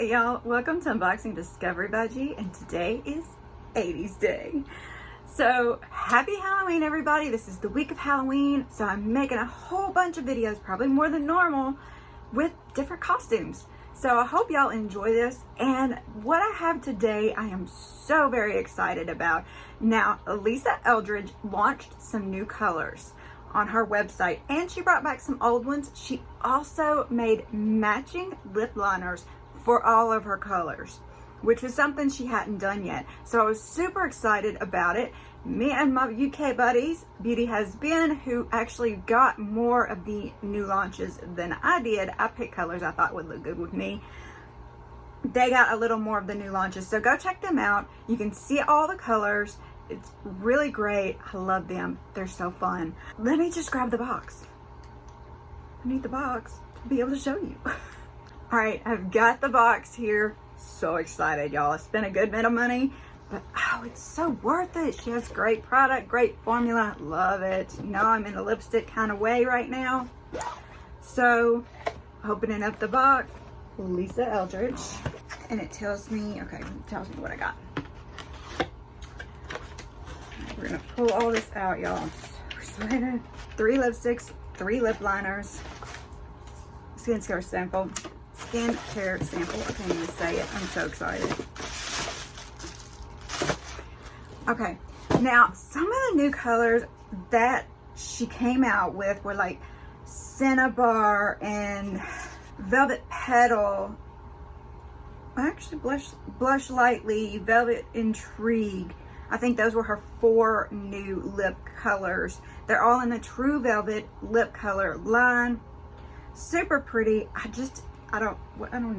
Hey y'all, welcome to Unboxing Discovery by G, and today is 80s Day. So happy Halloween everybody. This is the week of Halloween, so I'm making a whole bunch of videos, probably more than normal, with different costumes. So I hope y'all enjoy this, and what I have today I am so very excited about. Now, Lisa Eldridge launched some new colors on her website, and she brought back some old ones. She also made matching lip liners for all of her colors, which was something she hadn't done yet. So I was super excited about it. Me and my UK buddies, Beauty Has Been, who actually got more of the new launches than I did. I picked colors I thought would look good with me. They got a little more of the new launches, so go check them out. You can see all the colors. It's really great. I love them. They're so fun. Let me just grab the box. I need the box to be able to show you. All right, I've got the box here. So excited, y'all. I spent a good bit of money, but oh, it's so worth it. She has great product, great formula. Love it. You know, I'm in a lipstick kind of way right now. So, opening up the box, Lisa Eldridge, and it tells me, okay, it tells me what I got. We're gonna pull all this out, y'all. I'm so excited. 3 lipsticks, 3 lip liners, skincare sample. Skincare sample. I can't even say it. I'm so excited. Okay, now some of the new colors that she came out with were like Cinnabar and Velvet Petal. Actually, Blush Lightly, Velvet Intrigue. I think those were her 4 new lip colors. They're all in the True Velvet lip color line. Super pretty. I don't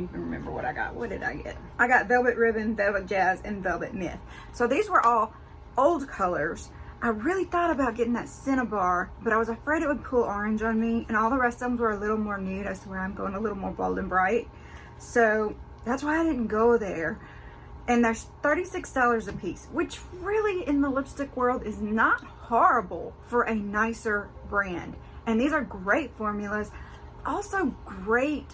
even remember what I got. What did I get? I got Velvet Ribbon, Velvet Jazz, and Velvet Myth. So these were all old colors. I really thought about getting that Cinnabar, but I was afraid it would pull orange on me, and all the rest of them were a little more nude. I swear I'm going a little more bold and bright. So that's why I didn't go there. And there's $36 a piece, which really in the lipstick world is not horrible for a nicer brand. And these are great formulas. Also great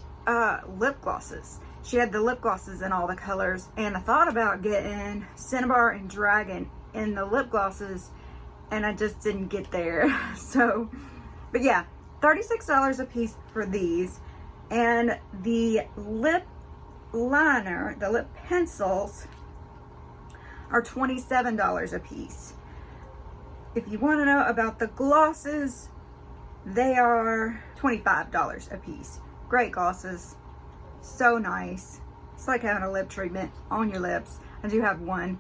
lip glosses. She had the lip glosses in all the colors, and I thought about getting Cinnabar and Dragon in the lip glosses, and I just didn't get there. So, but yeah, $36 a piece for these. And the lip liner, the lip pencils, are $27 a piece. If you want to know about the glosses, they are $25 a piece. Great glosses, so nice. It's like having a lip treatment on your lips. I do have one.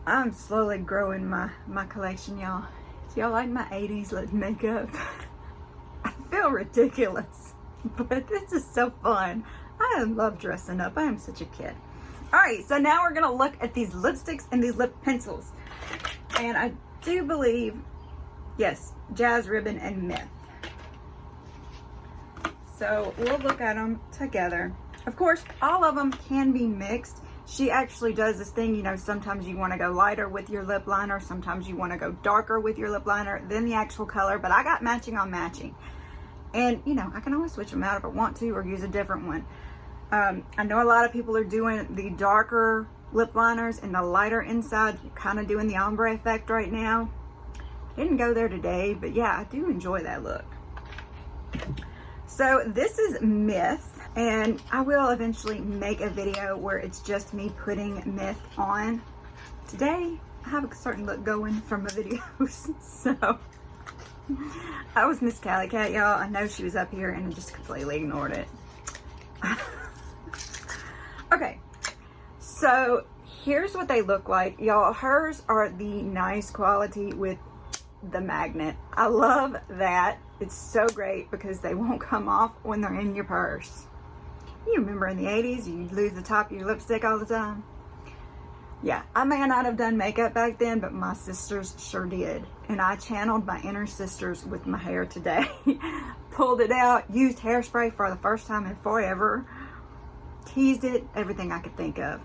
I'm slowly growing my collection, y'all. Do y'all like my 80s lip makeup? I feel ridiculous, but this is so fun. I love dressing up. I am such a kid. All right, so now we're gonna look at these lipsticks and these lip pencils. And I do believe, yes, Jazz Ribbon and Myth. So we'll look at them together. Of course, all of them can be mixed. She actually does this thing, you know, sometimes you want to go lighter with your lip liner, sometimes you want to go darker with your lip liner than the actual color, but I got matching on matching. And, you know, I can always switch them out if I want to or use a different one. I know a lot of people are doing the darker lip liners and the lighter inside, kind of doing the ombre effect right now. Didn't go there today, but yeah, I do enjoy that look. So this is Myth, and I will eventually make a video where it's just me putting Myth on. Today, I have a certain look going from my videos, so I was Miss Cali Cat, y'all. I know she was up here and I just completely ignored it. Okay, so here's what they look like. Y'all, hers are the nice quality with the magnet. I love that. It's so great because they won't come off when they're in your purse. You remember in the 80s, you'd lose the top of your lipstick all the time? Yeah, I may not have done makeup back then, but my sisters sure did. And I channeled my inner sisters with my hair today. Pulled it out, used hairspray for the first time in forever. Teased it, everything I could think of.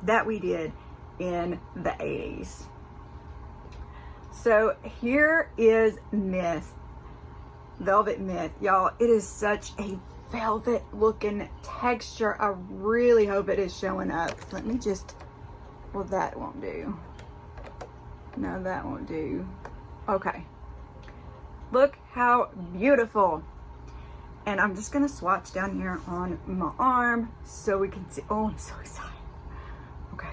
That we did in the 80s. So here is Myth. Velvet Myth. Y'all, it is such a velvet looking texture. I really hope it is showing up. Let me just, well, that won't do. No, that won't do. Okay. Look how beautiful. And I'm just gonna swatch down here on my arm so we can see. Oh, I'm so excited. Okay.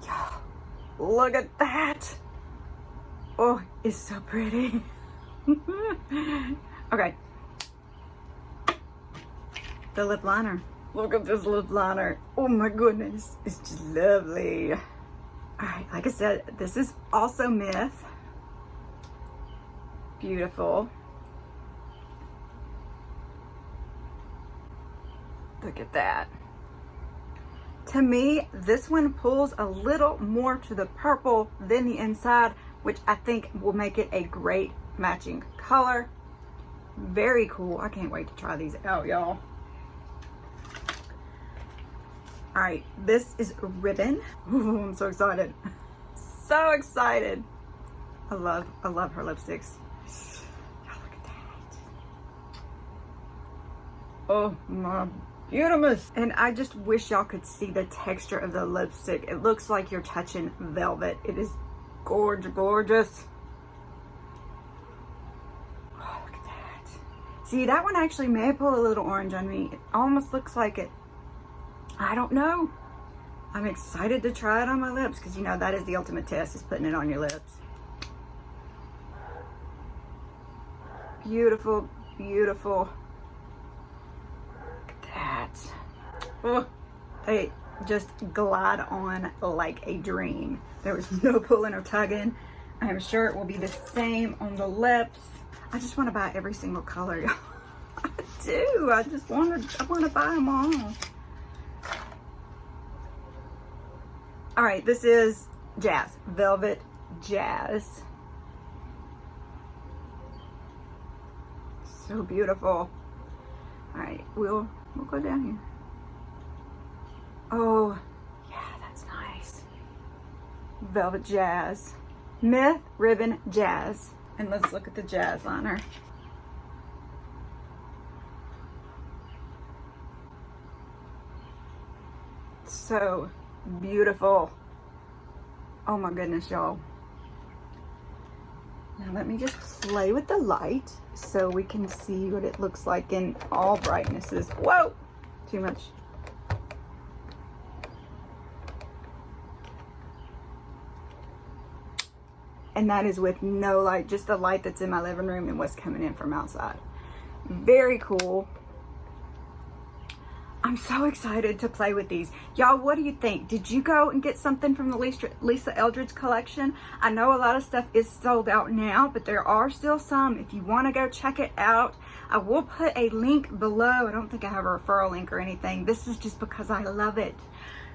Yeah. Look at that. Oh, it's so pretty. Okay. The lip liner. Look at this lip liner. Oh my goodness. It's just lovely. Alright, like I said, this is also Myth. Beautiful. Look at that. To me, this one pulls a little more to the purple than the inside, which I think will make it a great matching color. Very cool. I can't wait to try these out, y'all. All right, this is Ribbon. Ooh, I'm so excited. So excited. I love her lipsticks. Y'all look at that. Oh my beautimous. And I just wish y'all could see the texture of the lipstick. It looks like you're touching velvet. It is gorgeous. Oh, look at that. See, that one actually may pull a little orange on me. It almost looks like it. I don't know. I'm excited to try it on my lips because, you know, that is the ultimate test, is putting it on your lips. Beautiful, beautiful. Look at that. Oh, they just glide on like a dream. There was no pulling or tugging. I am sure it will be the same on the lips. I just want to buy every single color. I do. I want to buy them all. All right, this is Jazz, Velvet Jazz. So beautiful. All right, we'll go down here. Oh, yeah, that's nice. Velvet Jazz. Myth, Ribbon, Jazz. And let's look at the Jazz liner. So beautiful. Oh my goodness, y'all. Now let me just play with the light so we can see what it looks like in all brightnesses. Whoa, too much. And that is with no light, just the light that's in my living room and what's coming in from outside. Very cool. I'm so excited to play with these. Y'all, what do you think? Did you go and get something from the Lisa Eldridge collection? I know a lot of stuff is sold out now, but there are still some. If you want to go check it out, I will put a link below. I don't think I have a referral link or anything. This is just because I love it.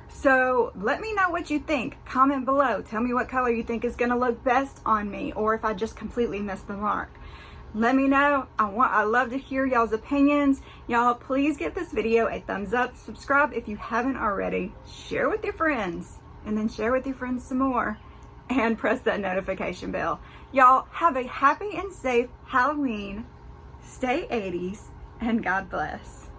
So let me know what you think. Comment below. Tell me what color you think is going to look best on me, or if I just completely missed the mark. Let me know. I love to hear y'all's opinions. Y'all, please give this video a thumbs up. Subscribe if you haven't already. Share with your friends. And then share with your friends some more. And press that notification bell. Y'all, have a happy and safe Halloween. Stay 80s. And God bless.